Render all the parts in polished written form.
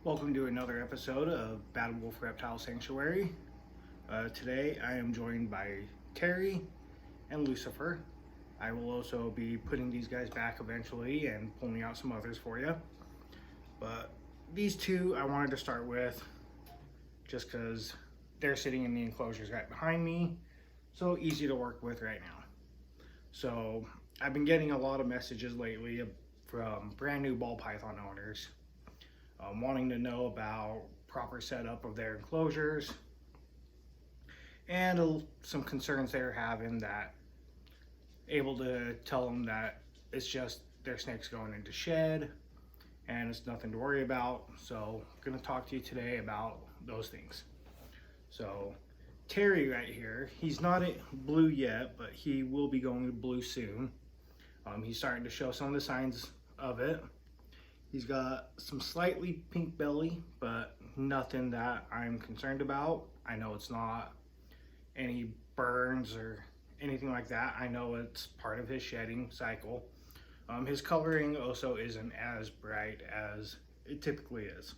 Welcome to another episode of Battle Wolf Reptile Sanctuary. Today I am joined by Terry and Lucifer. I will also be putting these guys back eventually and pulling out some others for you. But these two I wanted to start with just because they're sitting in the enclosures right behind me. So easy to work with right now. So I've been getting a lot of messages lately from brand new ball python owners wanting to know about proper setup of their enclosures and some concerns they're having, that able to tell them that it's just their snake's going into shed and it's nothing to worry about. So I'm going to talk to you today about those things. So Terry right here, he's not at blue yet, but he will be going to blue soon. He's starting to show some of the signs of it. He's got some slightly pink belly, but nothing that I'm concerned about. I know it's not any burns or anything like that. I know it's part of his shedding cycle. His coloring also isn't as bright as it typically is.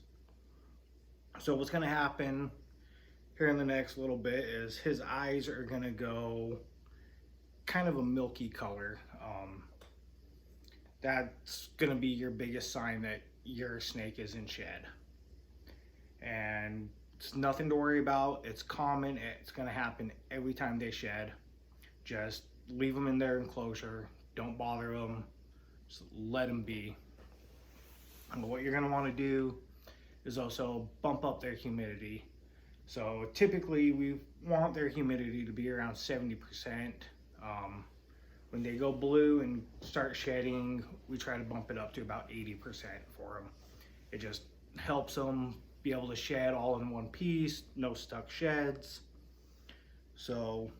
So what's gonna happen here in the next little bit is his eyes are gonna go kind of a milky color. That's gonna be your biggest sign that your snake is in shed. And it's nothing to worry about. It's common. It's gonna happen every time they shed. Just leave them in their enclosure. Don't bother them. Just let them be. And what you're gonna wanna do is also bump up their humidity. So typically we want their humidity to be around 70%. When they go blue and start shedding, we try to bump it up to about 80% for them. It just helps them be able to shed all in one piece, no stuck sheds. So,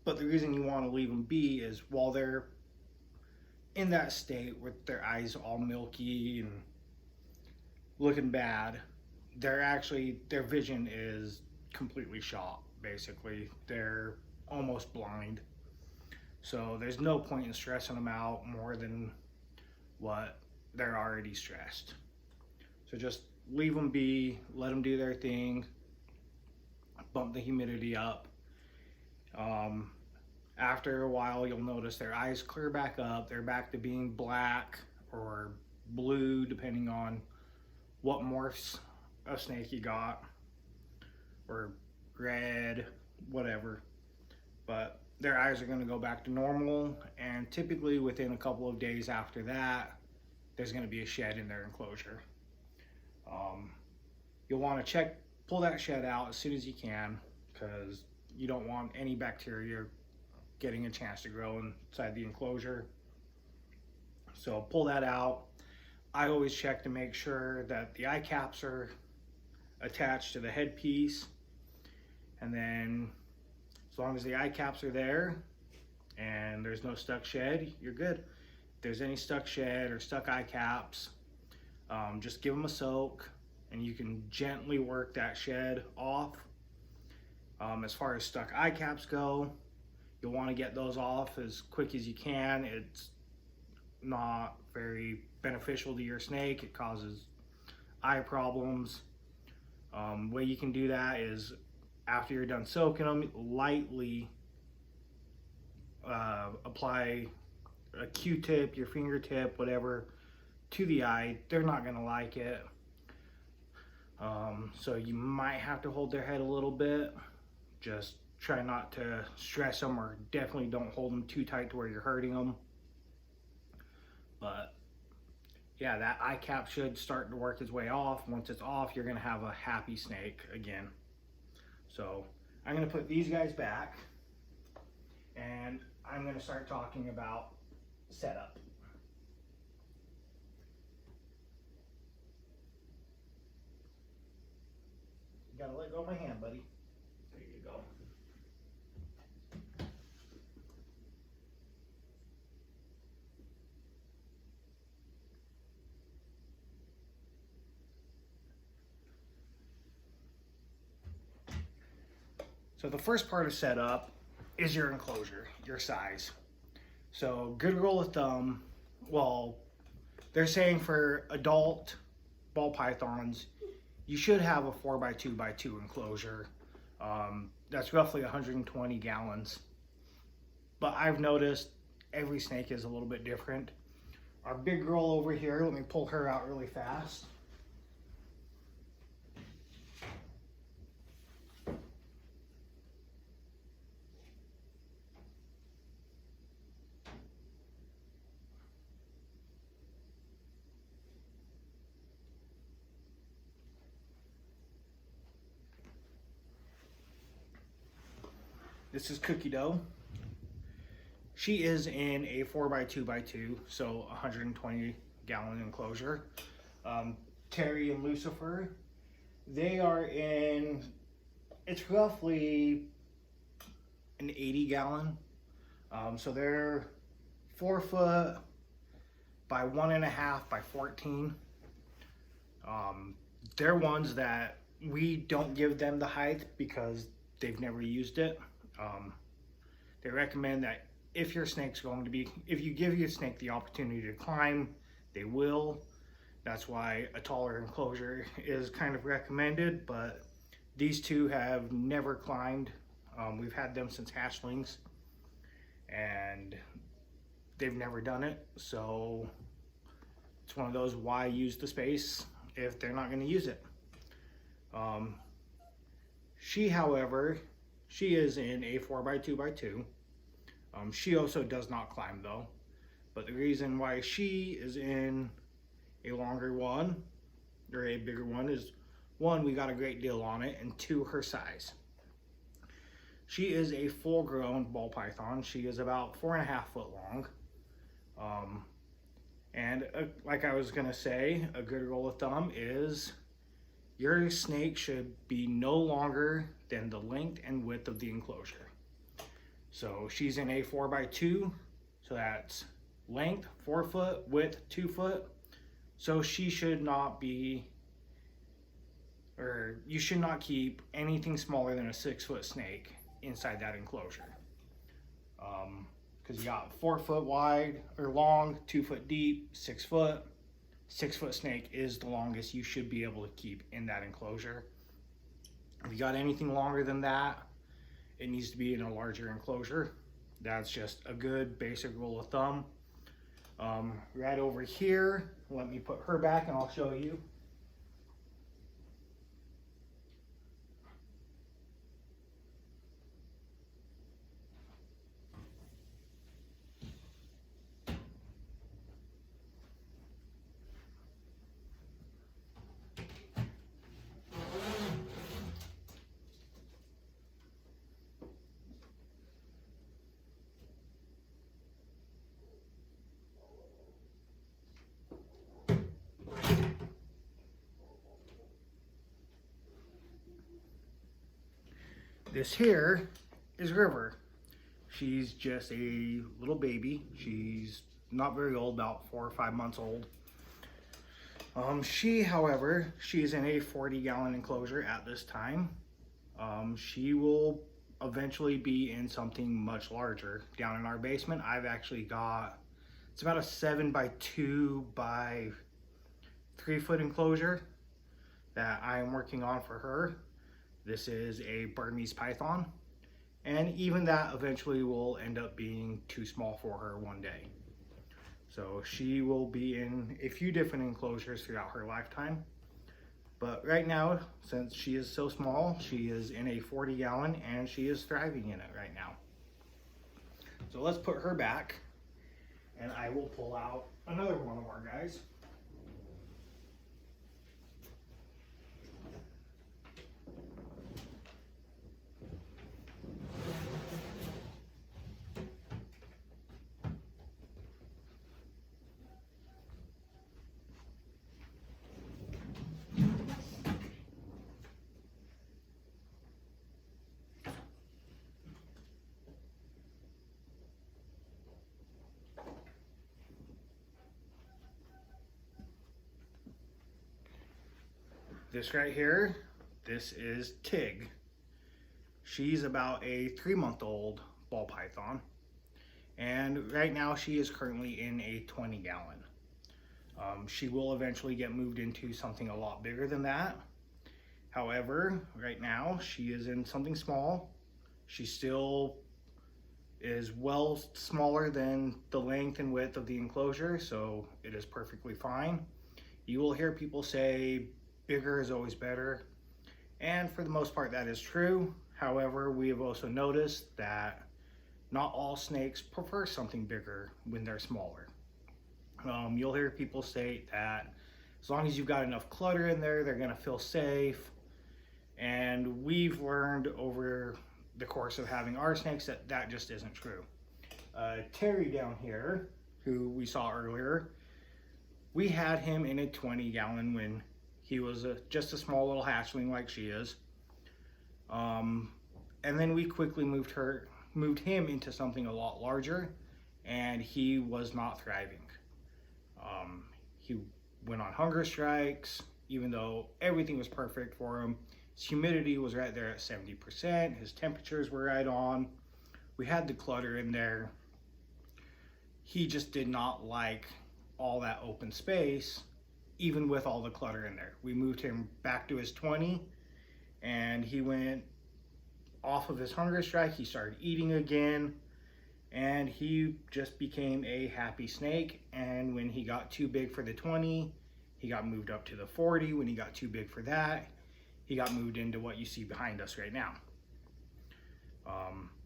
but the reason you want to leave them be is while they're in that state with their eyes all milky and looking bad, their vision is completely shot, basically. They're almost blind. So there's no point in stressing them out more than what they're already stressed. So just leave them be, let them do their thing, bump the humidity up. After a while, you'll notice their eyes clear back up. They're back to being black or blue, depending on what morphs of snake you got, or red, whatever. But their eyes are going to go back to normal, and typically within a couple of days after that, there's going to be a shed in their enclosure. You'll want to pull that shed out as soon as you can, because you don't want any bacteria getting a chance to grow inside the enclosure. So pull that out. I always check to make sure that the eye caps are attached to the headpiece, and then as long as the eye caps are there and there's no stuck shed, you're good. If there's any stuck shed or stuck eye caps, just give them a soak and you can gently work that shed off. As far as stuck eye caps go, you'll want to get those off as quick as you can. It's not very beneficial to your snake. It causes eye problems. Way you can do that is, after you're done soaking them, lightly apply a Q-tip, your fingertip, whatever, to the eye. They're not gonna like it. So you might have to hold their head a little bit. Just try not to stress them, or definitely don't hold them too tight to where you're hurting them. But yeah, that eye cap should start to work its way off. Once it's off, you're gonna have a happy snake again. So I'm going to put these guys back, and I'm going to start talking about setup. You got to let go of my hand, buddy. There you go. So the first part of setup is your enclosure, your size. So good rule of thumb, well, they're saying for adult ball pythons, you should have a 4x2x2 enclosure. That's roughly 120 gallons. But I've noticed every snake is a little bit different. Our big girl over here, let me pull her out really fast. This is Cookie Dough. She is in a 4x2x2, so 120 gallon enclosure. Terry and Lucifer, they are in, it's roughly an 80 gallon. So they're 4 foot by 1.5 by 14. They're ones that we don't give them the height because they've never used it. They recommend that if your snake's going to be, if you give your snake the opportunity to climb, they will. That's why a taller enclosure is kind of recommended, but these two have never climbed. We've had them since hatchlings and they've never done it. So it's one of those, why use the space if they're not going to use it? She, however, she is in a 4x2x2. She also does not climb though. But the reason why she is in a longer one, or a bigger one, is one, we got a great deal on it, and two, her size. She is a full-grown ball python. She is about 4.5 foot long. Like I was gonna say, a good rule of thumb is your snake should be no longer than the length and width of the enclosure. So she's in a 4x2, so that's length 4 foot, width 2 foot. So she should not be, or you should not keep anything smaller than a 6 foot snake inside that enclosure. Because you got 4 foot wide or long, 2 foot deep, 6 foot. 6 foot snake is the longest you should be able to keep in that enclosure. If you got anything longer than that, it needs to be in a larger enclosure. That's just a good basic rule of thumb. Right over here, let me put her back and I'll show you. This here is River. She's just a little baby. She's not very old, about 4 or 5 months old. She, however, she's in a 40 gallon enclosure at this time. She will eventually be in something much larger. Down in our basement, I've actually got, it's about a 7x2 by 3 foot enclosure that I am working on for her. This is a Burmese python, and even that eventually will end up being too small for her one day. So she will be in a few different enclosures throughout her lifetime. But right now, since she is so small, she is in a 40 gallon and she is thriving in it right now. So let's put her back and I will pull out another one of our guys. This right here, this is Tig. She's about a 3-month-old ball python. And right now she is currently in a 20 gallon. She will eventually get moved into something a lot bigger than that. However, right now she is in something small. She still is well smaller than the length and width of the enclosure, so it is perfectly fine. You will hear people say bigger is always better, and for the most part that is true. However, we have also noticed that not all snakes prefer something bigger when they're smaller. You'll hear people say that as long as you've got enough clutter in there, they're going to feel safe. And we've learned over the course of having our snakes that that just isn't true. Terry down here, who we saw earlier, we had him in a 20-gallon when he was just a small little hatchling like she is. And then we quickly moved him into something a lot larger, and he was not thriving. He went on hunger strikes, even though everything was perfect for him. His humidity was right there at 70%. His temperatures were right on. We had the clutter in there. He just did not like all that open space, even with all the clutter in there. We moved him back to his 20, and he went off of his hunger strike. He started eating again, and he just became a happy snake. And when he got too big for the 20, he got moved up to the 40. When he got too big for that, he got moved into what you see behind us right now.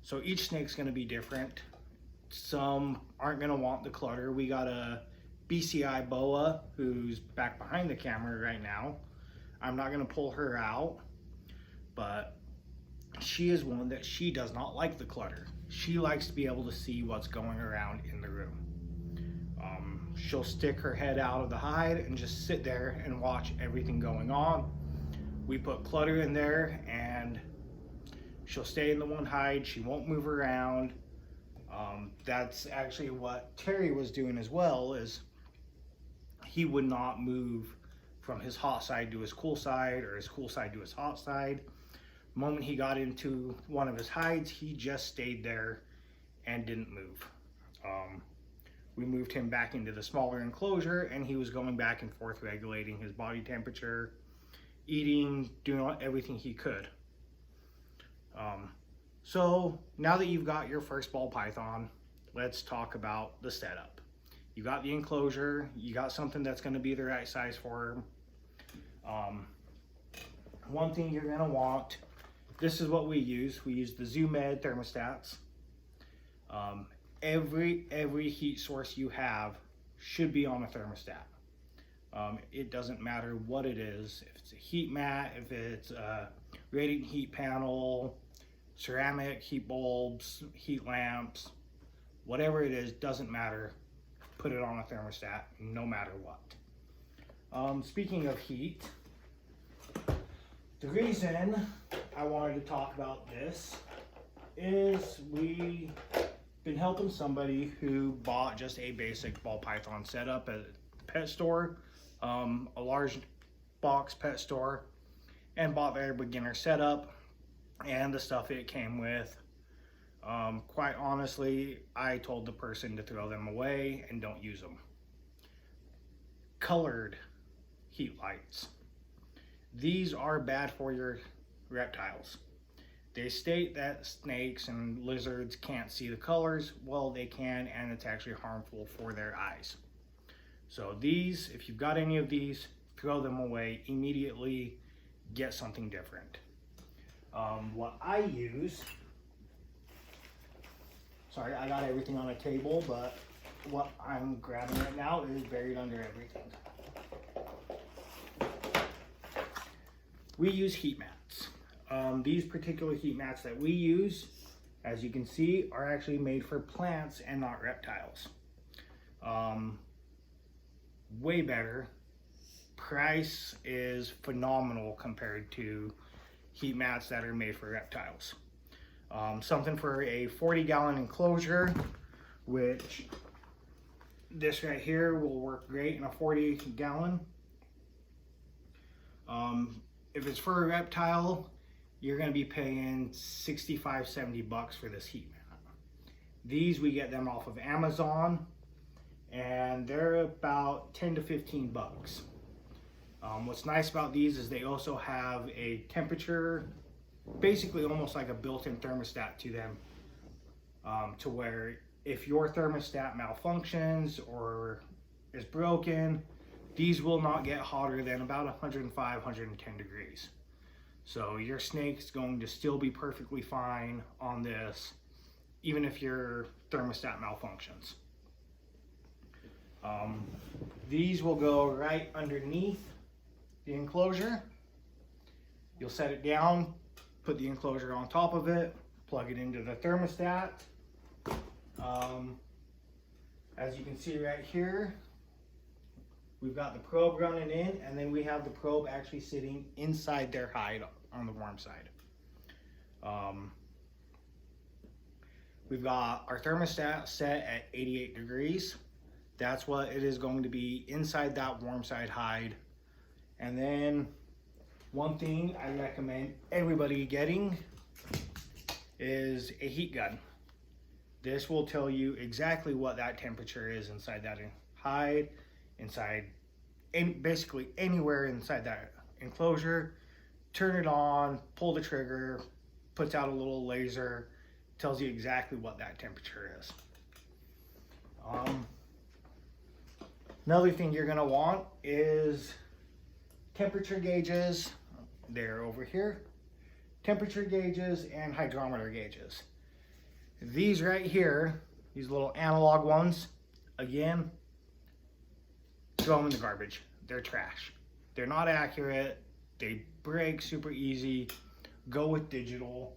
So each snake's going to be different. Some aren't going to want the clutter. We got a BCI boa who's back behind the camera right now. I'm not going to pull her out, but she is one that she does not like the clutter. She likes to be able to see what's going around in the room. She'll stick her head out of the hide and just sit there and watch everything going on. We put clutter in there and she'll stay in the one hide. She won't move around. That's actually what Terry was doing as well, is he would not move from his hot side to his cool side or his cool side to his hot side. The moment he got into one of his hides, he just stayed there and didn't move. We moved him back into the smaller enclosure, and he was going back and forth regulating his body temperature, eating, doing everything he could. So now that you've got your first ball python, let's talk about the setup. You got the enclosure, you got something that's going to be the right size for him. One thing you're going to want, this is what we use. We use the ZooMed thermostats. Every heat source you have should be on a thermostat. It doesn't matter what it is. If it's a heat mat, if it's a radiant heat panel, ceramic heat bulbs, heat lamps, whatever it is, doesn't matter. Put it on a thermostat no matter what. Speaking of heat, the reason I wanted to talk about this is we've been helping somebody who bought just a basic ball python setup at the pet store, a large box pet store, and bought their beginner setup and the stuff it came with. Quite honestly, I told the person to throw them away and don't use them. Colored heat lights. These are bad for your reptiles. They state that snakes and lizards can't see the colors. Well, they can, and it's actually harmful for their eyes. So these, if you've got any of these, throw them away immediately. Get something different. What I use, sorry, I got everything on a table, but what I'm grabbing right now is buried under everything. We use heat mats. These particular heat mats that we use, as you can see, are actually made for plants and not reptiles. Way better. Price is phenomenal compared to heat mats that are made for reptiles. Something for a 40-gallon enclosure, which this right here will work great in a 40-gallon. If it's for a reptile, you're going to be paying $65-70 for this heat mat. These, we get them off of Amazon, and they're about 10 to 15 bucks. What's nice about these is they also have a temperature, basically almost like a built-in thermostat to them, to where if your thermostat malfunctions or is broken, these will not get hotter than about 105, 110 degrees. So your snake's going to still be perfectly fine on this, even if your thermostat malfunctions. These will go right underneath the enclosure. You'll set it down, put the enclosure on top of it, plug it into the thermostat. As you can see right here, we've got the probe running in, and then we have the probe actually sitting inside their hide on the warm side. We've got our thermostat set at 88 degrees. That's what it is going to be inside that warm side hide. And then one thing I recommend everybody getting is a heat gun. This will tell you exactly what that temperature is inside that hide, inside basically anywhere inside that enclosure. Turn it on, pull the trigger, puts out a little laser, tells you exactly what that temperature is. Another thing you're gonna want is temperature gauges. They're over here. Temperature gauges and hydrometer gauges. These right here, these little analog ones, again, throw them in the garbage. They're trash. They're not accurate. They break super easy. Go with digital.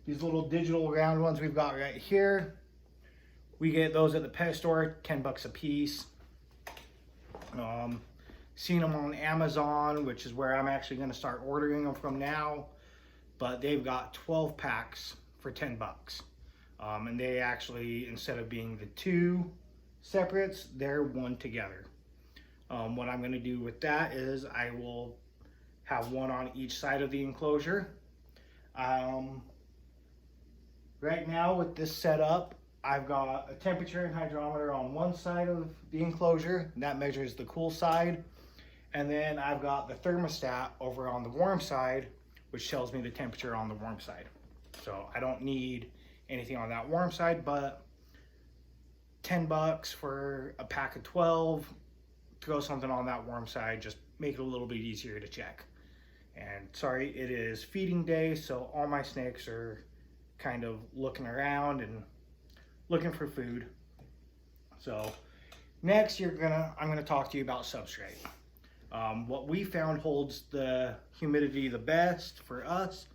These little digital round ones we've got right here, we get those at the pet store, 10 bucks a piece. Seen them on Amazon, which is where I'm actually going to start ordering them from now. But they've got 12 packs for 10 bucks. And they actually, instead of being the two separates, they're one together. What I'm going to do with that is I will have one on each side of the enclosure. Right now with this setup, I've got a temperature and hydrometer on one side of the enclosure, and that measures the cool side. And then I've got the thermostat over on the warm side, which tells me the temperature on the warm side. So I don't need anything on that warm side, but 10 bucks for a pack of 12, throw something on that warm side, just make it a little bit easier to check. And sorry, it is feeding day, so all my snakes are kind of looking around and looking for food. So next I'm gonna talk to you about substrate. What we found holds the humidity the best for us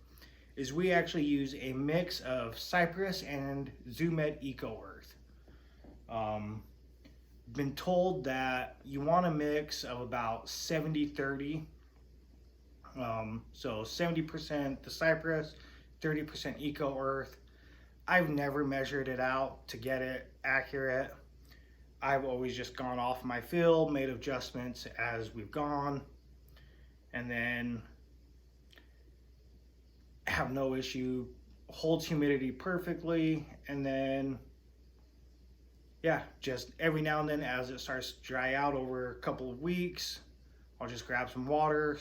is we actually use a mix of Cypress and Zoo Med Eco Earth. Been told that you want a mix of about 70-30. So 70% the Cypress, 30% Eco Earth. I've never measured it out to get it accurate. I've always just gone off my feel, made adjustments as we've gone, and then have no issue, holds humidity perfectly. And then yeah, just every now and then as it starts to dry out over a couple of weeks, I'll just grab some water,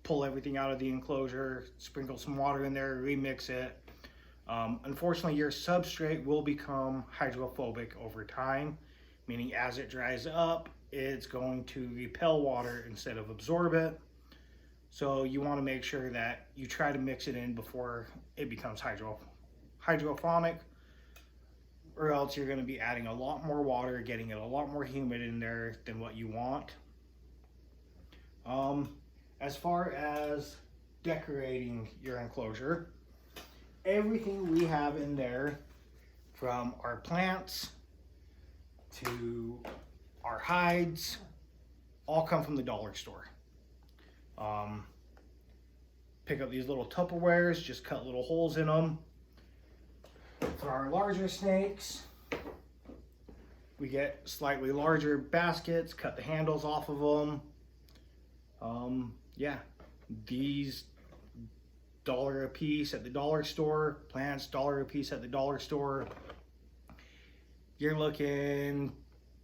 pull everything out of the enclosure, sprinkle some water in there, remix it. Unfortunately, your substrate will become hydrophobic over time, meaning as it dries up, it's going to repel water instead of absorb it. So you want to make sure that you try to mix it in before it becomes hydroponic, or else you're going to be adding a lot more water, getting it a lot more humid in there than what you want. As far as decorating your enclosure, everything we have in there, from our plants to our hides, all come from the dollar store. Pick up these little Tupperwares, just cut little holes in them. For our larger snakes, we get slightly larger baskets, cut the handles off of them. Yeah, these $1 a piece at the dollar store, plants $1 a piece at the dollar store. You're looking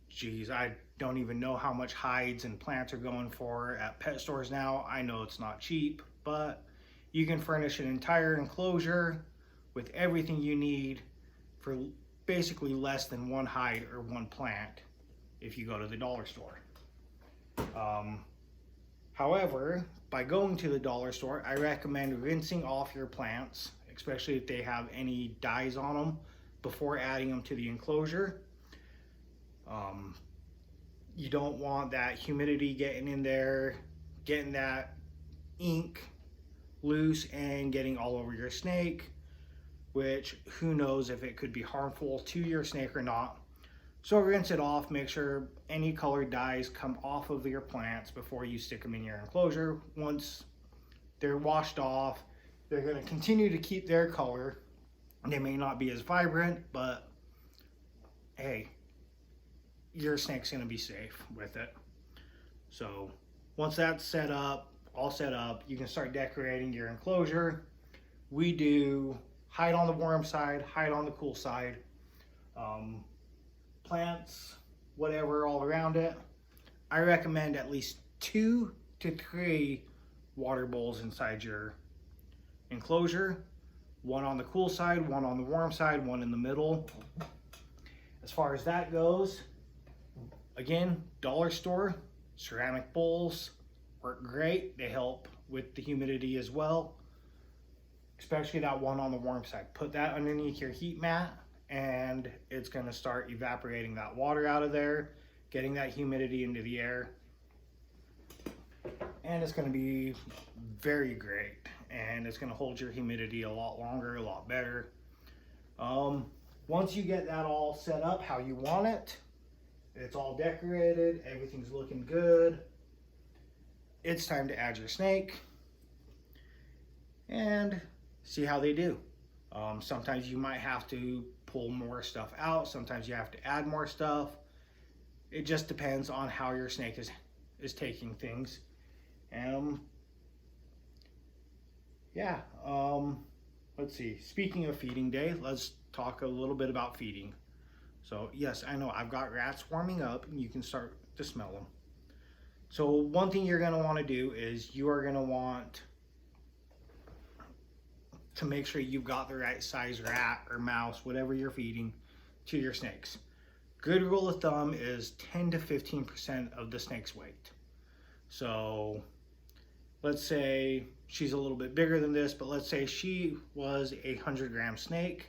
geez, I don't even know how much hides and plants are going for at pet stores now. I know it's not cheap, but you can furnish an entire enclosure with everything you need for basically less than one hide or one plant if you go to the dollar store. However, by going to the dollar store, I recommend rinsing off your plants, especially if they have any dyes on them, before adding them to the enclosure. You don't want that humidity getting in there, getting that ink loose and getting all over your snake, which who knows if it could be harmful to your snake or not. So rinse it off, make sure any colored dyes come off of your plants before you stick them in your enclosure. Once they're washed off, they're going to continue to keep their color. They may not be as vibrant, but hey, your snake's going to be safe with it. So once that's set up, all set up, you can start decorating your enclosure. We do hide on the warm side, hide on the cool side. Plants, whatever, all around it. I recommend at least 2 to 3 water bowls inside your enclosure. One on the cool side, one on the warm side, one in the middle. As far as that goes, again, dollar store, ceramic bowls work great. They help with the humidity as well, especially that one on the warm side. Put that underneath your heat mat and it's going to start evaporating that water out of there, getting that humidity into the air, and it's going to be very great, and it's going to hold your humidity a lot longer, a lot better. Once you get that all set up how you want it, it's all decorated, everything's looking good, it's time to add your snake and see how they do. Sometimes you might have to pull more stuff out, sometimes you have to add more stuff. It just depends on how your snake is taking things. Yeah, let's see, speaking of feeding day, let's talk a little bit about feeding. So yes, I know I've got rats swarming up and you can start to smell them. So one thing you're going to want to do is you are going to want to make sure you've got the right size rat or mouse, whatever you're feeding to your snakes. Good rule of thumb is 10 to 15% of the snake's weight. So let's say she's a little bit bigger than this, but let's say she was a 100-gram snake.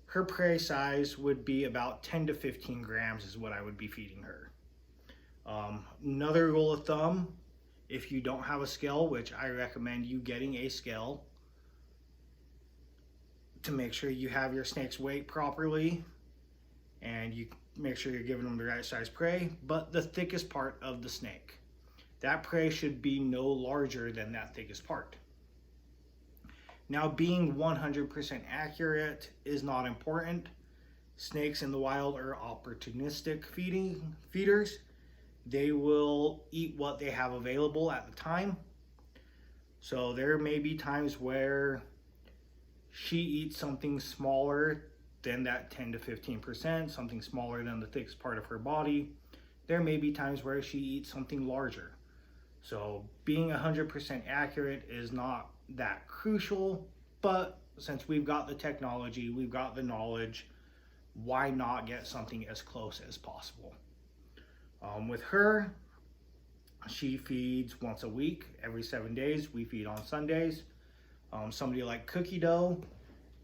Her prey size would be about 10 to 15 grams is what I would be feeding her. Another rule of thumb, if you don't have a scale, which I recommend you getting a scale to make sure you have your snake's weight properly and you make sure you're giving them the right size prey, but the thickest part of the snake. That prey should be no larger than that thickest part. Now, being 100% accurate is not important. Snakes in the wild are opportunistic feeders. They will eat what they have available at the time. So there may be times where she eats something smaller than that 10 to 15%, something smaller than the thickest part of her body. There may be times where she eats something larger. So being 100% accurate is not that crucial, but since we've got the technology, we've got the knowledge, why not get something as close as possible? With her, she feeds once a week, every 7 days. We feed on Sundays. Somebody like Cookie Dough,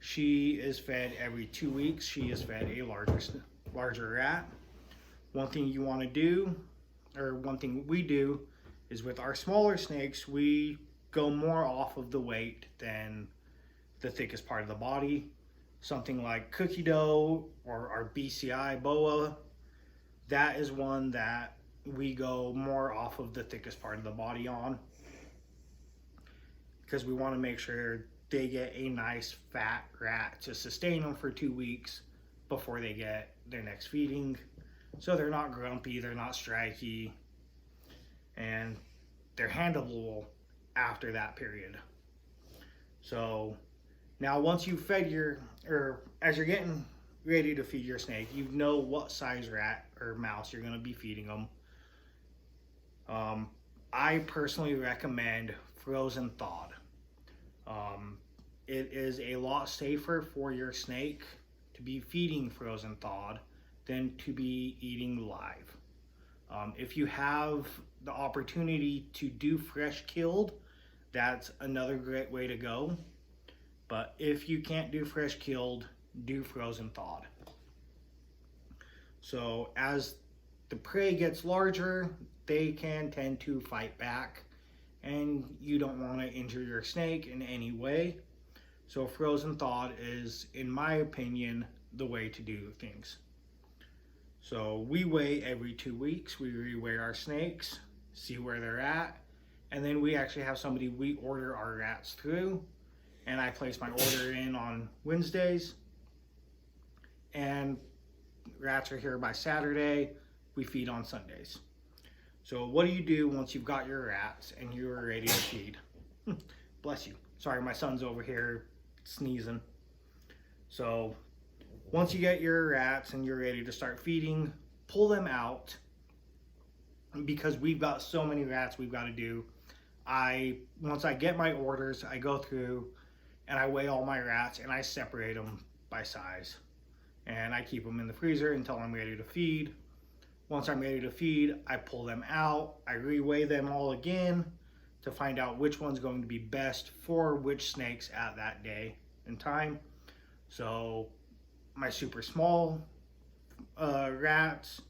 she is fed every 2 weeks. She is fed a larger rat. One thing you want to do, or one thing we do, is with our smaller snakes, we go more off of the weight than the thickest part of the body. Something like Cookie Dough or our BCI boa, that is one that we go more off of the thickest part of the body on, because we want to make sure they get a nice fat rat to sustain them for 2 weeks before they get their next feeding. So they're not grumpy, they're not striky, and they're handleable after that period. So now once you've fed as you're getting ready to feed your snake, you know what size rat or mouse you're going to be feeding them. I personally recommend frozen thawed. It is a lot safer for your snake to be feeding frozen thawed than to be eating live. If you have the opportunity to do fresh killed, that's another great way to go. But if you can't do fresh killed, do frozen thawed. So as the prey gets larger, they can tend to fight back, and you don't want to injure your snake in any way. So frozen thawed is, in my opinion, the way to do things. So we weigh every 2 weeks. We reweigh our snakes, see where they're at, and then we actually have somebody we order our rats through, and I place my order in on Wednesdays, and rats are here by Saturday. We feed on Sundays. So what do you do once you've got your rats and you're ready to feed? Bless you. Sorry, my son's over here sneezing. So once you get your rats and you're ready to start feeding, pull them out, because we've got so many rats we've got to do. Once I get my orders, I go through and I weigh all my rats and I separate them by size. And I keep them in the freezer until I'm ready to feed. Once I'm ready to feed, I pull them out. I reweigh them all again to find out which one's going to be best for which snakes at that day and time. So my super small rats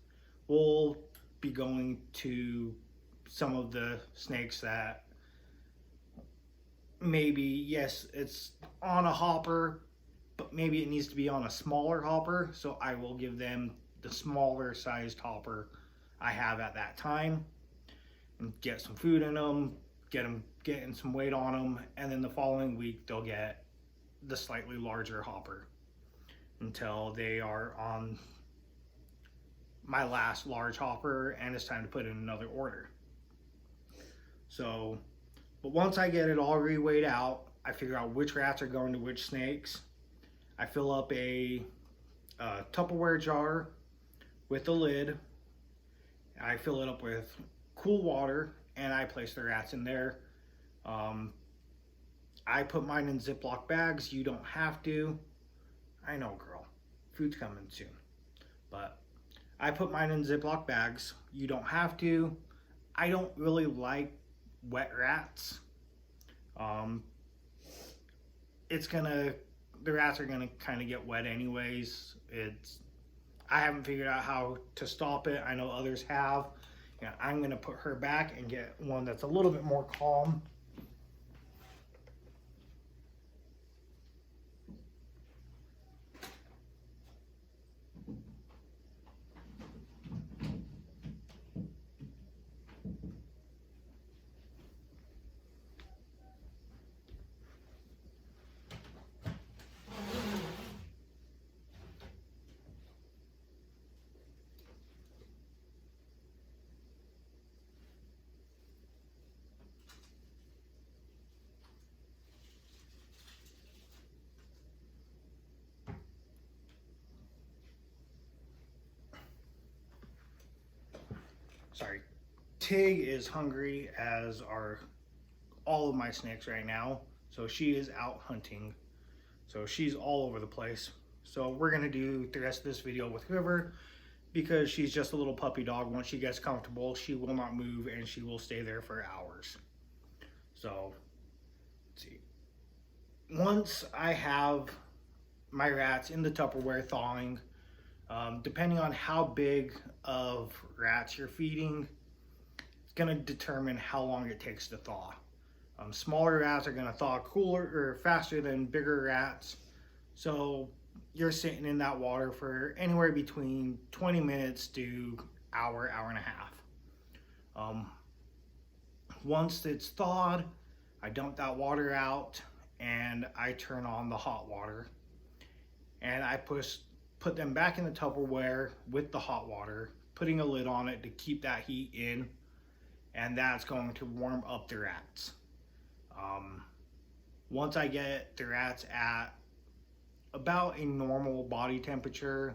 will be going to some of the snakes that maybe, yes, it's on a hopper, but maybe it needs to be on a smaller hopper. So I will give them the smaller sized hopper I have at that time and get some food in them, getting some weight on them, and then the following week they'll get the slightly larger hopper until they are on my last large hopper and it's time to put in another order. So, but once I get it all reweighed out, I figure out which rats are going to which snakes. I fill up a Tupperware jar with a lid. I fill it up with cool water and I place the rats in there. I put mine in Ziploc bags. You don't have to. I know, girl. Food's coming soon. But I put mine in Ziploc bags. You don't have to. I don't really like wet rats. The rats are gonna kind of get wet anyways. I haven't figured out how to stop it. I know others have. Yeah, I'm gonna put her back and get one that's a little bit more calm. Sorry. Tig is hungry, as are all of my snakes right now. So she is out hunting. So she's all over the place. So we're gonna do the rest of this video with River because she's just a little puppy dog. Once she gets comfortable, she will not move and she will stay there for hours. So, let's see. Once I have my rats in the Tupperware thawing, depending on how big of rats you're feeding, it's gonna determine how long it takes to thaw. Smaller rats are gonna thaw cooler or faster than bigger rats. So you're sitting in that water for anywhere between 20 minutes to hour and a half. Once it's thawed, I dump that water out and I turn on the hot water. And I put them back in the Tupperware with the hot water, putting a lid on it to keep that heat in, and that's going to warm up the rats. Once I get the rats at about a normal body temperature.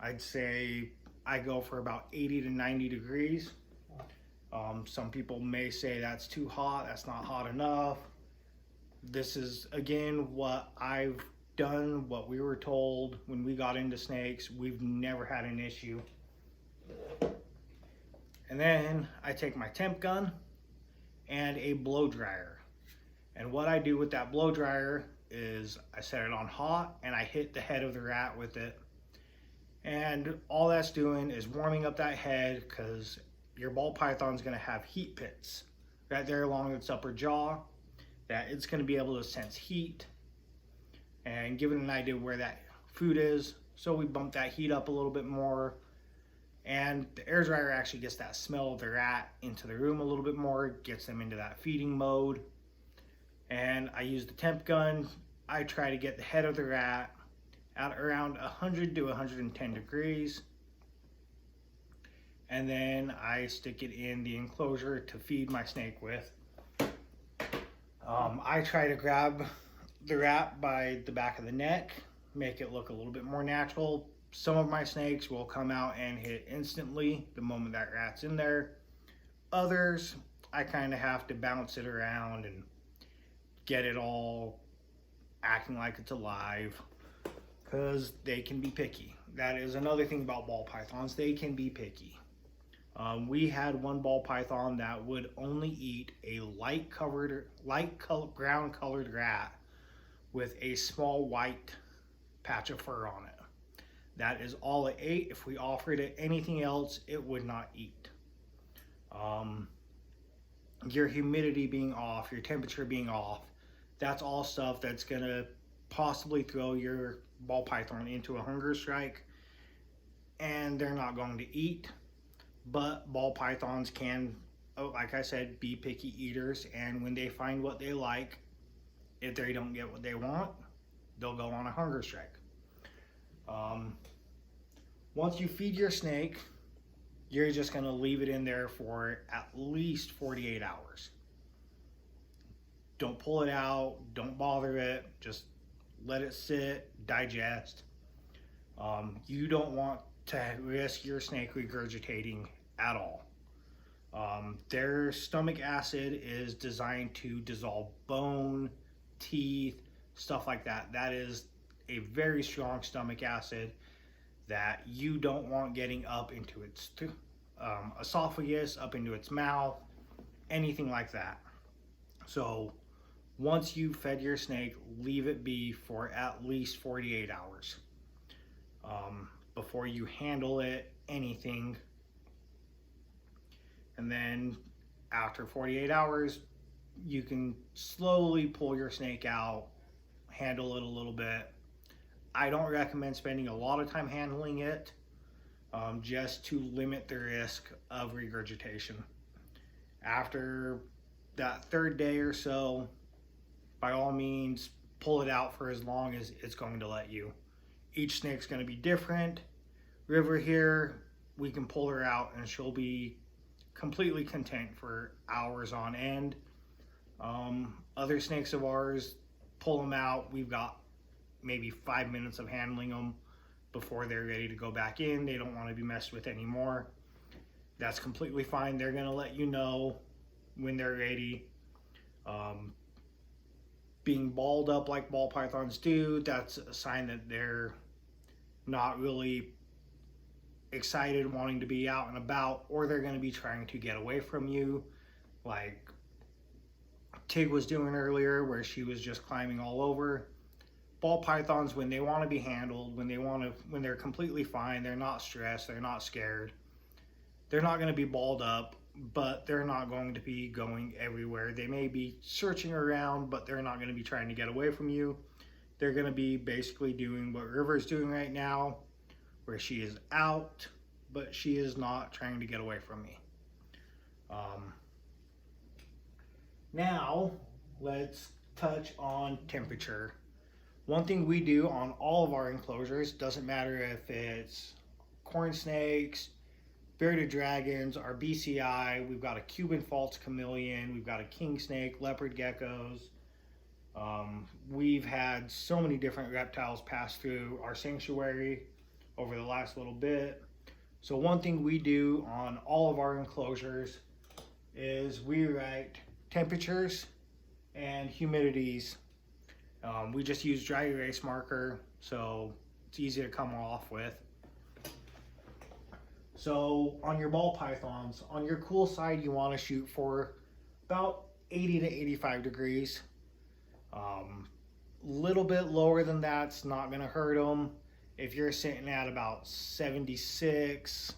I'd say I go for about 80 to 90 degrees. Some people may say that's too hot, that's not hot enough. This is, again, what I've done, what we were told when we got into snakes. We've never had an issue. And then I take my temp gun and a blow dryer. And what I do with that blow dryer is I set it on hot and I hit the head of the rat with it. And all that's doing is warming up that head, because your ball python is going to have heat pits right there along its upper jaw that it's going to be able to sense heat and give it an idea where that food is. So we bump that heat up a little bit more, and the air dryer actually gets that smell of the rat into the room a little bit more, gets them into that feeding mode. And I use the temp gun. I try to get the head of the rat at around 100 to 110 degrees. And then I stick it in the enclosure to feed my snake with. I try to grab the rat by the back of the neck, make it look a little bit more natural. Some of my snakes will come out and hit instantly the moment that rat's in there. Others, I kind of have to bounce it around and get it all acting like it's alive, because they can be picky. That is another thing about ball pythons. They can be picky. We had one ball python that would only eat a light ground colored rat with a small white patch of fur on it. That is all it ate. If we offered it anything else, it would not eat. Your humidity being off, your temperature being off, that's all stuff that's gonna possibly throw your ball python into a hunger strike, and they're not going to eat. But ball pythons can, like I said, be picky eaters, and when they find what they like, if they don't get what they want, they'll go on a hunger strike. Once you feed your snake, you're just going to leave it in there for at least 48 hours. Don't pull it out, don't bother it, just let it sit, digest. You don't want to risk your snake regurgitating at all. Their stomach acid is designed to dissolve bone, teeth, stuff like that. That is a very strong stomach acid that you don't want getting up into its esophagus, up into its mouth, anything like that. So once you've fed your snake, leave it be for at least 48 hours before you handle it, anything. And then after 48 hours, you can slowly pull your snake out, handle it a little bit. I don't recommend spending a lot of time handling it, just to limit the risk of regurgitation. After that third day or so, by all means, pull it out for as long as it's going to let you. Each snake's going to be different. River here, we can pull her out and she'll be completely content for hours on end. Other snakes of ours, pull them out, we've got maybe 5 minutes of handling them before they're ready to go back in. They don't want to be messed with anymore. That's completely fine. They're going to let you know when they're ready. Being balled up like ball pythons do, that's a sign that they're not really excited, wanting to be out and about, or they're going to be trying to get away from you, like Tig was doing earlier, where she was just climbing all over. Ball pythons, when they want to be handled, when they're completely fine, they're not stressed, they're not scared, they're not going to be balled up, but they're not going to be going everywhere. They may be searching around, but they're not going to be trying to get away from you. They're going to be basically doing what River's doing right now, where she is out, but she is not trying to get away from me. Now, let's touch on temperature. One thing we do on all of our enclosures, doesn't matter if it's corn snakes, bearded dragons, our BCI, we've got a Cuban false chameleon, we've got a king snake, leopard geckos, We've had so many different reptiles pass through our sanctuary over the last little bit. So one thing we do on all of our enclosures is we write temperatures and humidities. We just use dry erase marker, so it's easy to come off with. So on your ball pythons, on your cool side, you want to shoot for about 80 to 85 degrees. Little bit lower than that's not going to hurt them. If you're sitting at about 76,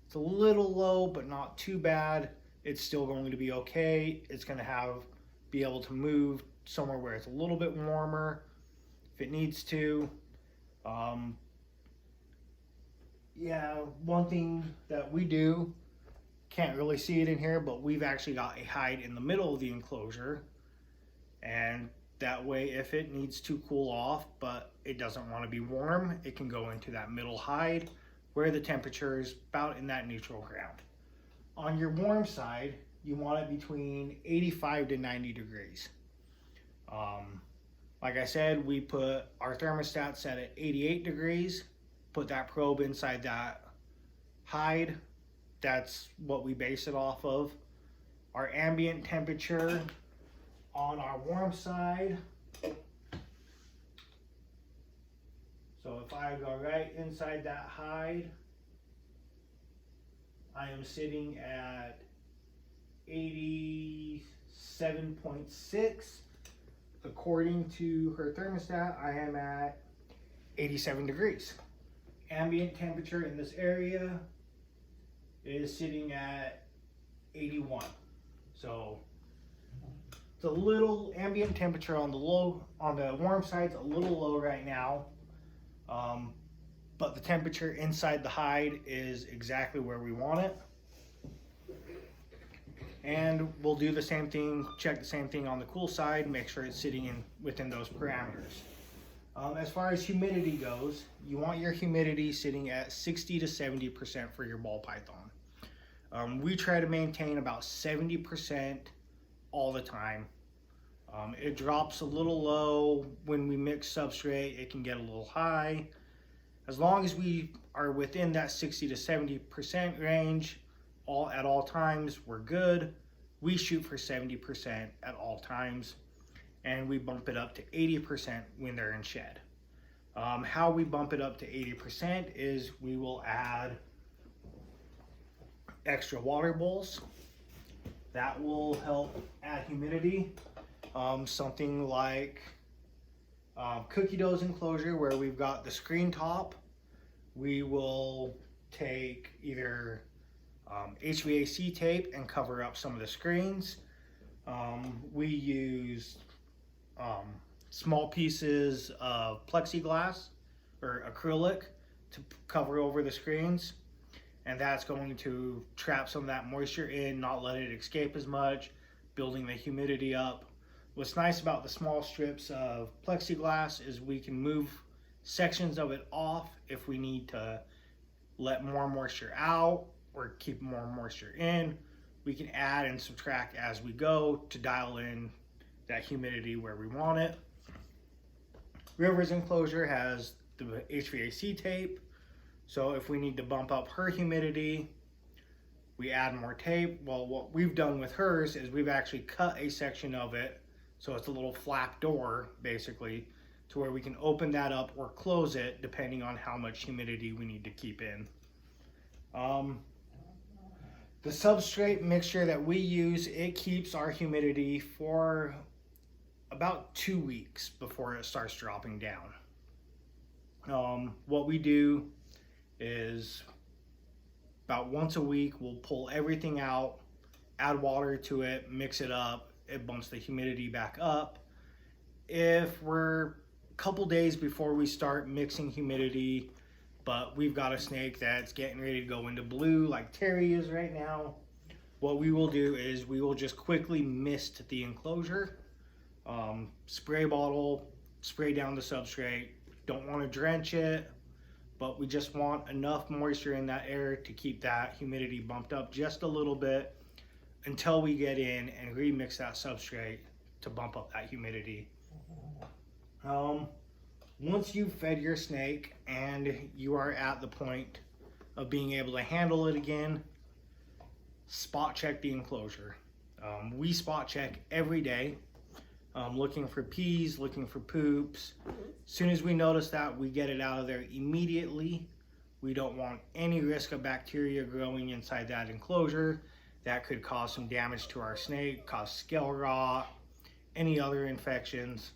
it's a little low, but not too bad. It's still going to be okay. It's going to be able to move somewhere where it's a little bit warmer if it needs to. Yeah, one thing that we do, can't really see it in here, but we've actually got a hide in the middle of the enclosure, and that way if it needs to cool off but it doesn't want to be warm, it can go into that middle hide where the temperature is about in that neutral ground. On your warm side, you want it between 85 to 90 degrees. Like I said, we put our thermostat set at 88 degrees, put that probe inside that hide. That's what we base it off of. Our ambient temperature on our warm side. So if I go right inside that hide, I am sitting at 87.6. According to her thermostat, I am at 87 degrees. Ambient temperature in this area is sitting at 81. So it's a little ambient temperature on the warm side's a little low right now. But the temperature inside the hide is exactly where we want it. And we'll do the same thing, check the same thing on the cool side, make sure it's sitting within those parameters. As far as humidity goes, you want your humidity sitting at 60 to 70% for your ball python. We try to maintain about 70% all the time. It drops a little low when we mix substrate, it can get a little high. As long as we are within that 60 to 70% range at all times, we're good. We shoot for 70% at all times, and we bump it up to 80% when they're in shed. How we bump it up to 80% is we will add extra water bowls. That will help add humidity. Something like cookie dough's enclosure where we've got the screen top, we will take either HVAC tape and cover up some of the screens. We use small pieces of plexiglass or acrylic to cover over the screens, and that's going to trap some of that moisture in, not let it escape as much, building the humidity up. What's nice about the small strips of plexiglass is we can move sections of it off if we need to let more moisture out or keep more moisture in. We can add and subtract as we go to dial in that humidity where we want it. River's enclosure has the HVAC tape, so if we need to bump up her humidity, we add more tape. Well, what we've done with hers is we've actually cut a section of it, so it's a little flap door basically, to where we can open that up or close it depending on how much humidity we need to keep in. The substrate mixture that we use, it keeps our humidity for about 2 weeks before it starts dropping down. What we do is about once a week we'll pull everything out, add water to it, mix it up, it bumps the humidity back up. If we're a couple days before we start mixing humidity, but we've got a snake that's getting ready to go into blue like Terry is right now, what we will do is we will just quickly mist the enclosure. Spray bottle, spray down the substrate. Don't want to drench it, but we just want enough moisture in that air to keep that humidity bumped up just a little bit until we get in and remix that substrate to bump up that humidity. Once you've fed your snake and you are at the point of being able to handle it again, spot check the enclosure. We spot check every day, looking for peas, looking for poops. As soon as we notice that, we get it out of there immediately. We don't want any risk of bacteria growing inside that enclosure. That could cause some damage to our snake, cause scale rot, any other infections,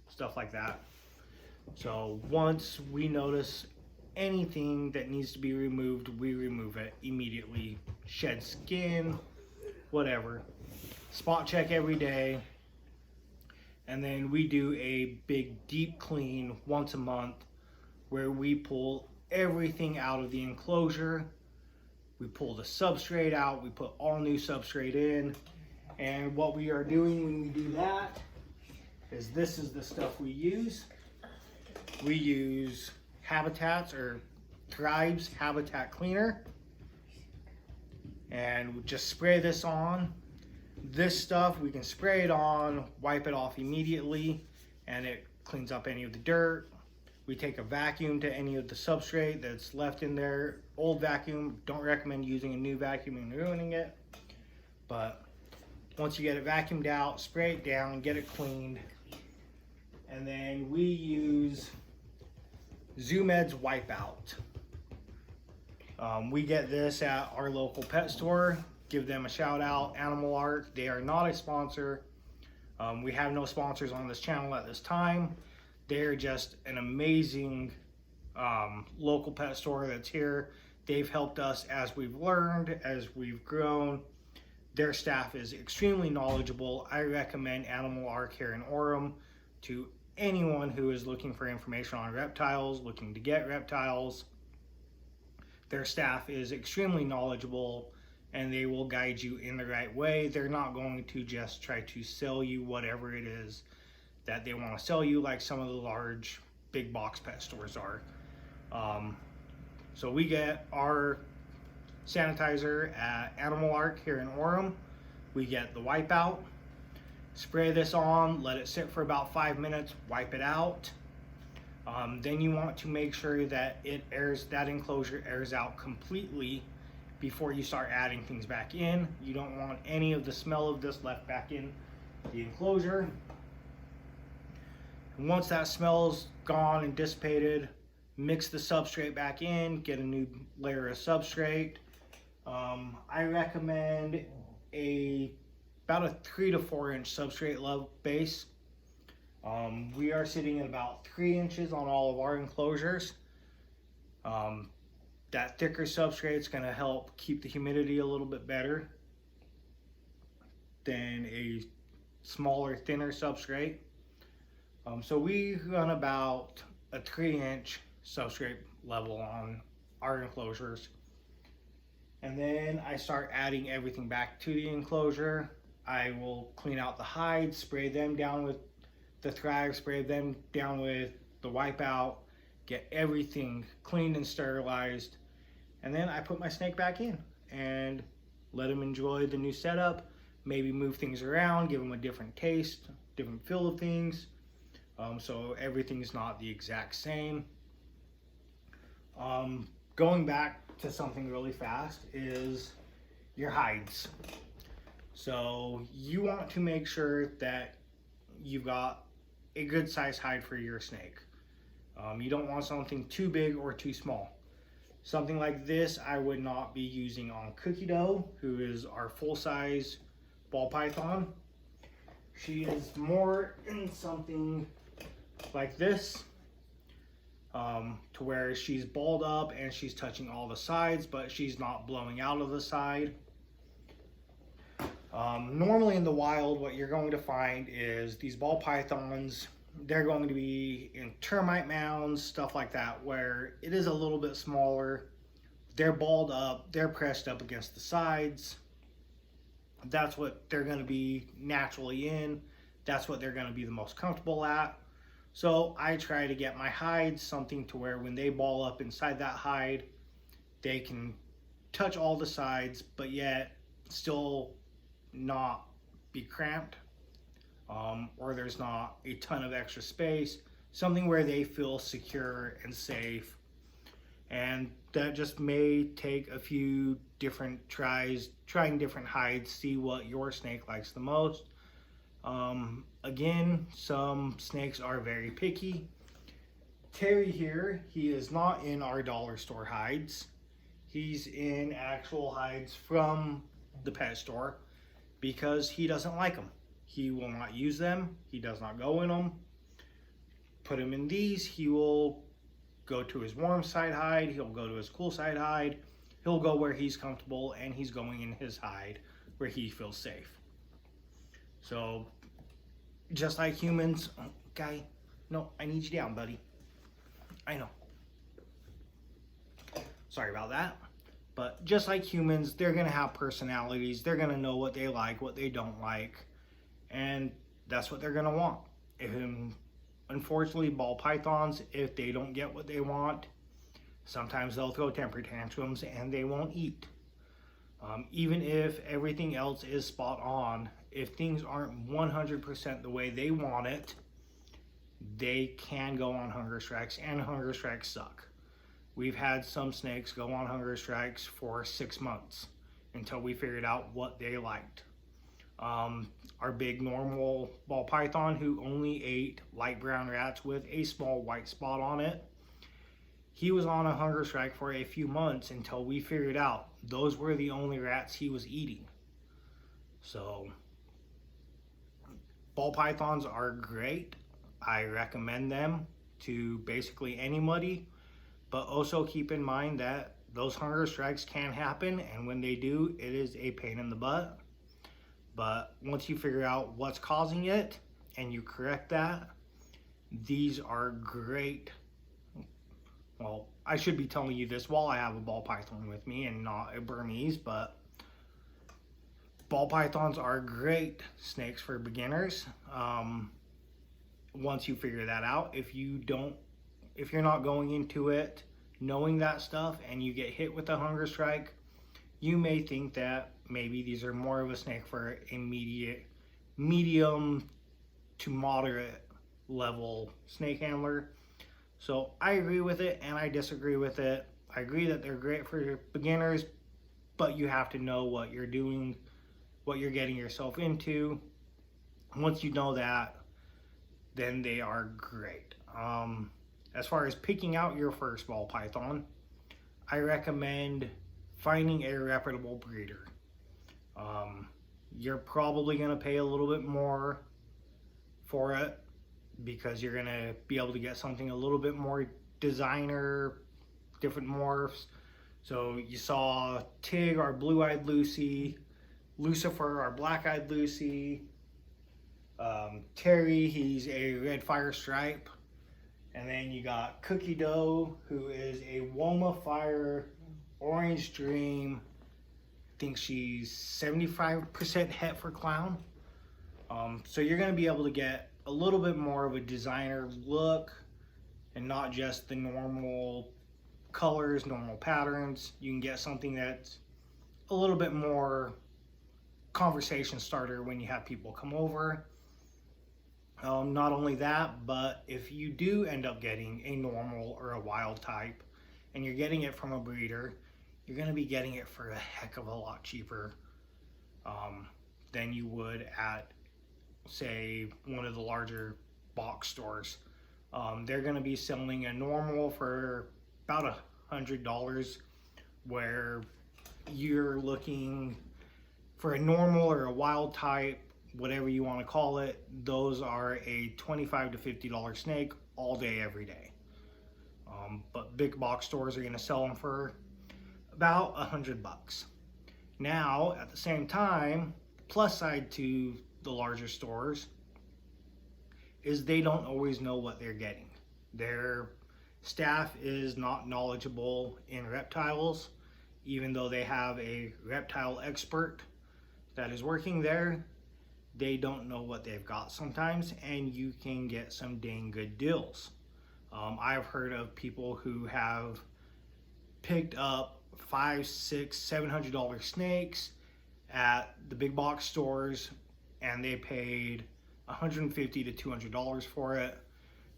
stuff like that. So once we notice anything that needs to be removed, we remove it immediately. Shed skin, whatever. Spot check every day. And then we do a big deep clean once a month where we pull everything out of the enclosure. We pull the substrate out, we put all new substrate in. And what we are doing when we do that is this is the stuff we use. We use Habitats or Thrive's Habitat Cleaner. And we just spray this on. This stuff, we can spray it on, wipe it off immediately, and it cleans up any of the dirt. We take a vacuum to any of the substrate that's left in there. Old vacuum, don't recommend using a new vacuum and ruining it. But once you get it vacuumed out, spray it down, get it cleaned. And then we use Zoo Med's Wipeout. We get this at our local pet store. Give them a shout out, Animal Art. They are not a sponsor. We have no sponsors on this channel at this time. They're just an amazing local pet store that's here. They've helped us as we've learned, as we've grown. Their staff is extremely knowledgeable. I recommend Animal Art here in Orem to anyone who is looking for information on reptiles, looking to get reptiles. Their staff is extremely knowledgeable and they will guide you in the right way. They're not going to just try to sell you whatever it is that they want to sell you like some of the large big box pet stores are. So we get our sanitizer at Animal Ark here in Orem. We get the Wipeout. Spray this on, let it sit for about 5 minutes, wipe it out. Then you want to make sure that that enclosure airs out completely before you start adding things back in. You don't want any of the smell of this left back in the enclosure. And once that smell's gone and dissipated, mix the substrate back in, get a new layer of substrate. I recommend about a 3 to 4 inch substrate level base. We are sitting at about 3 inches on all of our enclosures. That thicker substrate is going to help keep the humidity a little bit better than a smaller, thinner substrate. So we run about a 3 inch substrate level on our enclosures. And then I start adding everything back to the enclosure. I will clean out the hides, spray them down with the Thrive, spray them down with the Wipeout, get everything cleaned and sterilized. And then I put my snake back in and let him enjoy the new setup, maybe move things around, give him a different taste, different feel of things. So everything's not the exact same. Going back to something really fast is your hides. So you want to make sure that you've got a good size hide for your snake. You don't want something too big or too small. Something like this I would not be using on Cookie Dough, who is our full-size ball python. She is more in something like this, to where she's balled up and she's touching all the sides, but she's not blowing out of the side. Normally in the wild, what you're going to find is these ball pythons, they're going to be in termite mounds, stuff like that, where it is a little bit smaller. They're balled up, they're pressed up against the sides. That's what they're going to be naturally in. That's what they're going to be the most comfortable at. So I try to get my hides something to where when they ball up inside that hide, they can touch all the sides, but yet still not be cramped. or there's not a ton of extra space, something where they feel secure and safe. And that just may take a few different trying different hides, see what your snake likes the most. Again, some snakes are very picky. Terry here, he is not in our dollar store hides. He's in actual hides from the pet store because he doesn't like them. He will not use them. He does not go in them. Put him in these, he will go to his warm side hide. He'll go to his cool side hide. He'll go where he's comfortable, and he's going in his hide where he feels safe. So, just like humans, guy, no, I need you down, buddy. I know. Sorry about that. But just like humans, they're going to have personalities. They're going to know what they like, what they don't like. And that's what they're going to want. Unfortunately, ball pythons, if they don't get what they want, sometimes they'll throw temper tantrums and they won't eat. Even if everything else is spot on, if things aren't 100% the way they want it, they can go on hunger strikes, and hunger strikes suck. We've had some snakes go on hunger strikes for 6 months until we figured out what they liked. Our big normal ball python, who only ate light brown rats with a small white spot on it, he was on a hunger strike for a few months until we figured out those were the only rats he was eating. So, ball pythons are great. I recommend them to basically anybody, but also keep in mind that those hunger strikes can happen, and when they do, it is a pain in the butt. But once you figure out what's causing it and you correct that, these are great. Well, I should be telling you this while I have a ball python with me and not a Burmese, but ball pythons are great snakes for beginners. Once you figure that out, if you're not going into it knowing that stuff and you get hit with a hunger strike, you may think that maybe these are more of a snake for a medium to moderate level snake handler. So I agree with it and I disagree with it. I agree that they're great for beginners, but you have to know what you're doing, what you're getting yourself into. Once you know that, then they are great. As far as picking out your first ball python, I recommend finding a reputable breeder. You're probably going to pay a little bit more for it because you're going to be able to get something a little bit more designer, different morphs. So you saw Tig, our blue-eyed Lucy, Lucifer, our black-eyed Lucy, Terry, he's a red fire stripe, and then you got Cookie Dough, who is a Woma Fire Orange Dream. I think she's 75% het for clown. So you're going to be able to get a little bit more of a designer look and not just the normal colors, normal patterns. You can get something that's a little bit more conversation starter when you have people come over. Not only that, but if you do end up getting a normal or a wild type and you're getting it from a breeder, you're going to be getting it for a heck of a lot cheaper than you would at, say, one of the larger box stores. They're going to be selling a normal for about $100, where you're looking for a normal or a wild type, whatever you want to call it. Those are a $25 to $50 snake all day, every day. But big box stores are going to sell them for about $100. Now, at the same time, plus side to the larger stores is they don't always know what they're getting. Their staff is not knowledgeable in reptiles, even though they have a reptile expert that is working there. They don't know what they've got sometimes, and you can get some dang good deals. I've heard of people who have picked up $500, $600, $700 snakes at the big box stores, and they paid $150 to $200 for it,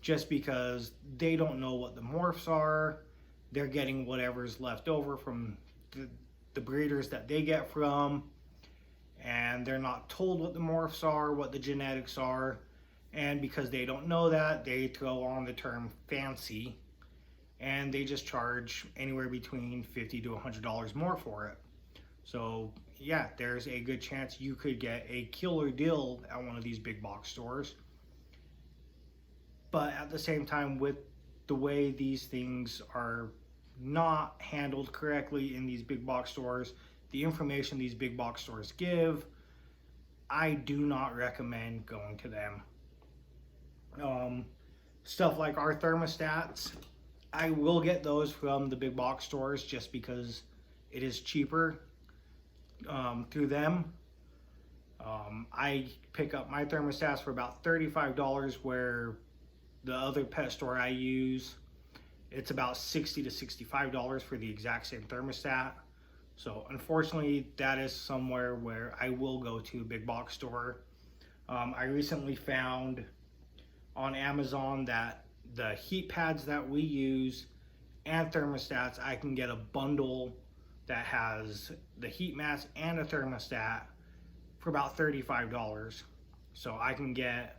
just because they don't know what the morphs are. They're getting whatever's left over from the breeders that they get from, and they're not told what the morphs are, what the genetics are, and because they don't know that, they throw on the term fancy, and they just charge anywhere between $50 to $100 more for it. So yeah, there's a good chance you could get a killer deal at one of these big box stores. But at the same time, with the way these things are not handled correctly in these big box stores, the information these big box stores give, I do not recommend going to them. Stuff like our thermostats, I will get those from the big box stores just because it is cheaper through them. I pick up my thermostats for about $35, where the other pet store I use, it's about $60 to $65 for the exact same thermostat. So unfortunately, that is somewhere where I will go to a big box store. I recently found on Amazon that the heat pads that we use and thermostats, I can get a bundle that has the heat mats and a thermostat for about $35. So I can get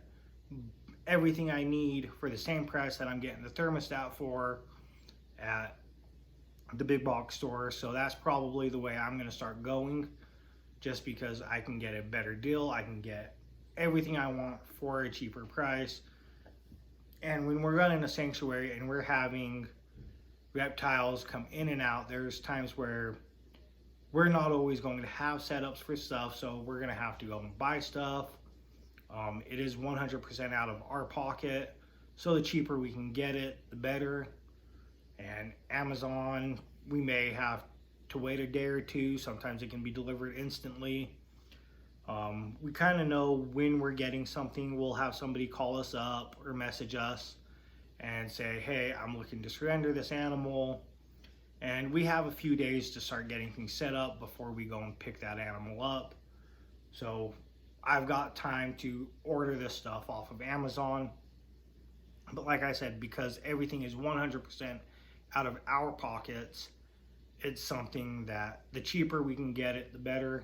everything I need for the same price that I'm getting the thermostat for at the big box store. So that's probably the way I'm going to start going, just because I can get a better deal. I can get everything I want for a cheaper price. And when we're running a sanctuary and we're having reptiles come in and out, there's times where we're not always going to have setups for stuff, so we're going to have to go and buy stuff. It is 100% out of our pocket, so the cheaper we can get it, the better. And Amazon, we may have to wait a day or two. Sometimes it can be delivered instantly. We kind of know when we're getting something. We'll have somebody call us up or message us and say, hey, I'm looking to surrender this animal. And we have a few days to start getting things set up before we go and pick that animal up. So I've got time to order this stuff off of Amazon. But like I said, because everything is 100% out of our pockets, it's something that the cheaper we can get it, the better.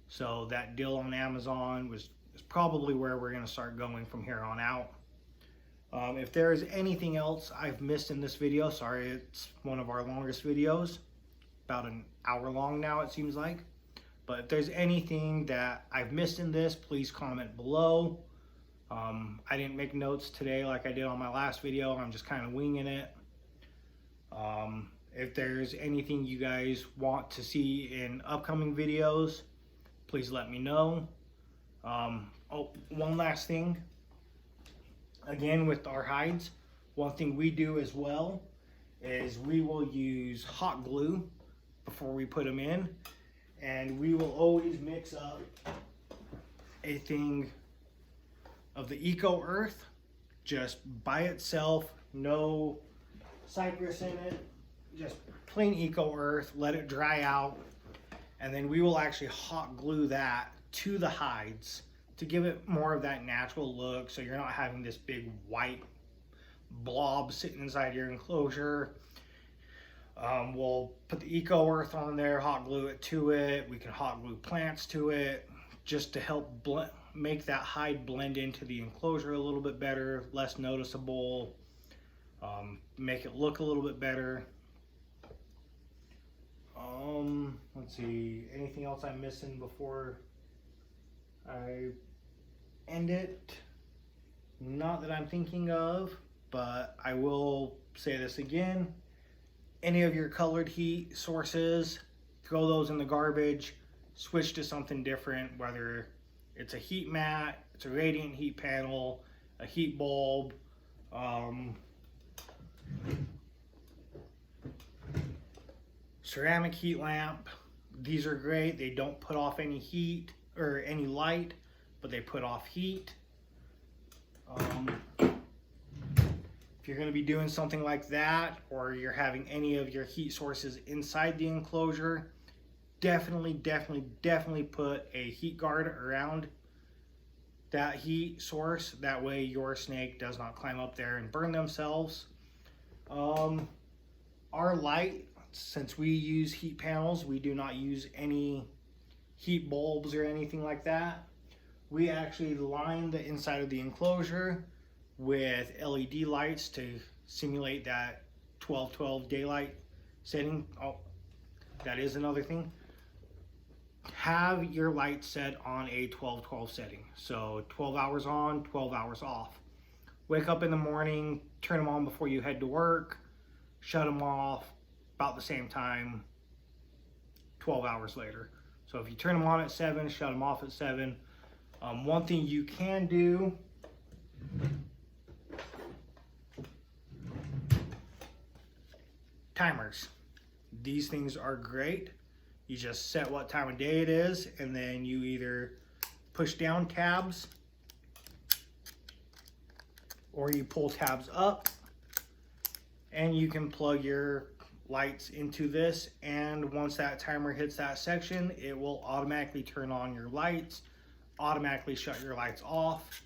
So that deal on Amazon is probably where we're going to start going from here on out. If there is anything else I've missed in this video, sorry, it's one of our longest videos, about an hour long now it seems like. But if there's anything that I've missed in this, please comment below. I didn't make notes today like I did on my last video. I'm just kind of winging it. If there's anything you guys want to see in upcoming videos, please let me know. Oh, one last thing. Again, with our hides, one thing we do as well is we will use hot glue before we put them in, and we will always mix up a thing of the Eco Earth just by itself, no cypress in it, just plain Eco Earth, let it dry out, and then we will actually hot glue that to the hides to give it more of that natural look, so you're not having this big white blob sitting inside your enclosure. We'll put the Eco Earth on there, hot glue it to it. We can hot glue plants to it just to help make that hide blend into the enclosure a little bit better, less noticeable, make it look a little bit better. Let's see, anything else I'm missing before I end it? Not that I'm thinking of, but I will say this again. Any of your colored heat sources, throw those in the garbage, switch to something different, whether it's a heat mat, it's a radiant heat panel, a heat bulb, ceramic heat lamp. These are great. They don't put off any heat or any light, but they put off heat. If you're going to be doing something like that, or you're having any of your heat sources inside the enclosure, definitely put a heat guard around that heat source. That way your snake does not climb up there and burn themselves. Our light, since we use heat panels, we do not use any heat bulbs or anything like that. We actually line the inside of the enclosure with LED lights to simulate that 12-12 daylight setting. Oh, that is another thing. Have your light set on a 12-12 setting. So 12 hours on, 12 hours off. Wake up in the morning, turn them on before you head to work, shut them off about the same time 12 hours later. So if you turn them on at 7, shut them off at 7. One thing you can do, timers. These things are great. You just set what time of day it is, and then you either push down tabs or you pull tabs up, and you can plug your lights into this, and once that timer hits that section, it will automatically turn on your lights, automatically shut your lights off.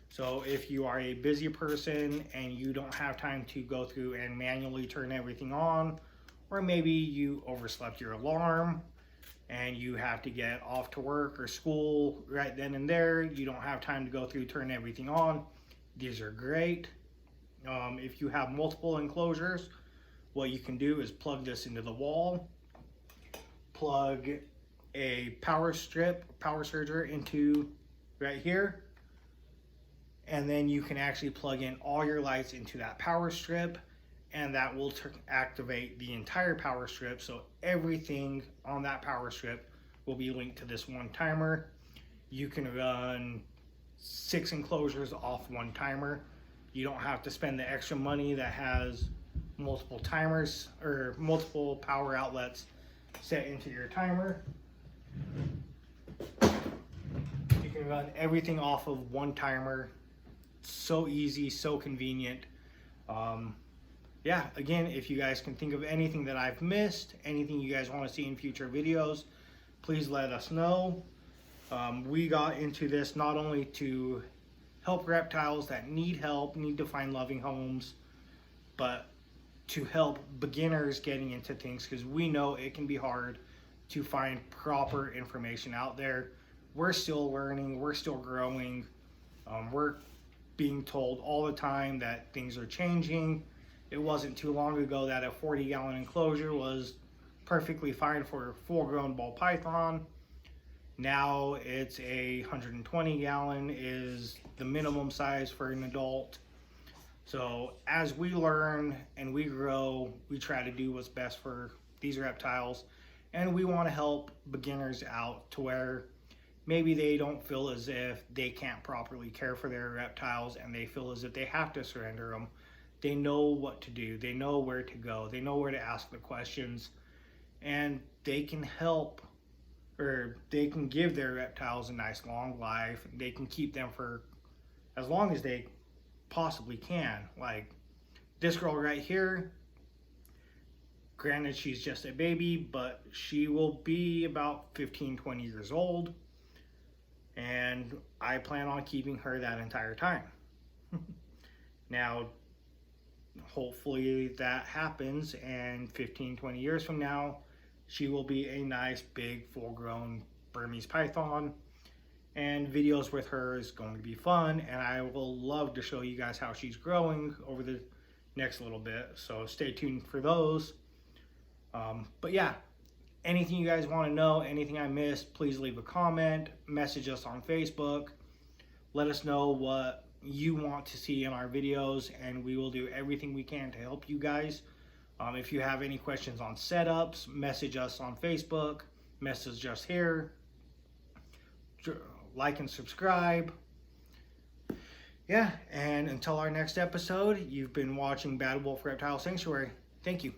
So if you are a busy person and you don't have time to go through and manually turn everything on, or maybe you overslept your alarm and you have to get off to work or school right then and there, you don't have time to go through, turn everything on, these are great. If you have multiple enclosures, what you can do is plug this into the wall, plug a power surger into right here, and then you can actually plug in all your lights into that power strip, and that will activate the entire power strip. So everything on that power strip will be linked to this one timer. You can run 6 enclosures off one timer. You don't have to spend the extra money that has multiple timers or multiple power outlets set into your timer. You can run everything off of one timer. So easy, so convenient. Yeah, again, if you guys can think of anything that I've missed, anything you guys want to see in future videos, please let us know. We got into this not only to help reptiles that need help, need to find loving homes, but to help beginners getting into things, because we know it can be hard to find proper information out there. We're still learning, we're still growing. We're being told all the time that things are changing. It wasn't too long ago that a 40-gallon enclosure was perfectly fine for a full-grown ball python. Now it's a 120-gallon is the minimum size for an adult. So as we learn and we grow, we try to do what's best for these reptiles, and we want to help beginners out to where maybe they don't feel as if they can't properly care for their reptiles and they feel as if they have to surrender them. They know what to do, they know where to go, they know where to ask the questions, and they can help, or they can give their reptiles a nice long life. They can keep them for as long as they possibly can. Like this girl right here, granted she's just a baby, but she will be about 15-20 years old, and I plan on keeping her that entire time. Now hopefully that happens, and 15-20 years from now she will be a nice big full-grown Burmese python, and videos with her is going to be fun, and I will love to show you guys how she's growing over the next little bit, so stay tuned for those. But yeah, anything you guys want to know, anything I missed, please leave a comment, message us on Facebook, let us know what you want to see in our videos, and we will do everything we can to help you guys. If you have any questions on setups, message us on Facebook, message us here, like and subscribe. Yeah, and until our next episode, you've been watching Bad Wolf Reptile Sanctuary. Thank you.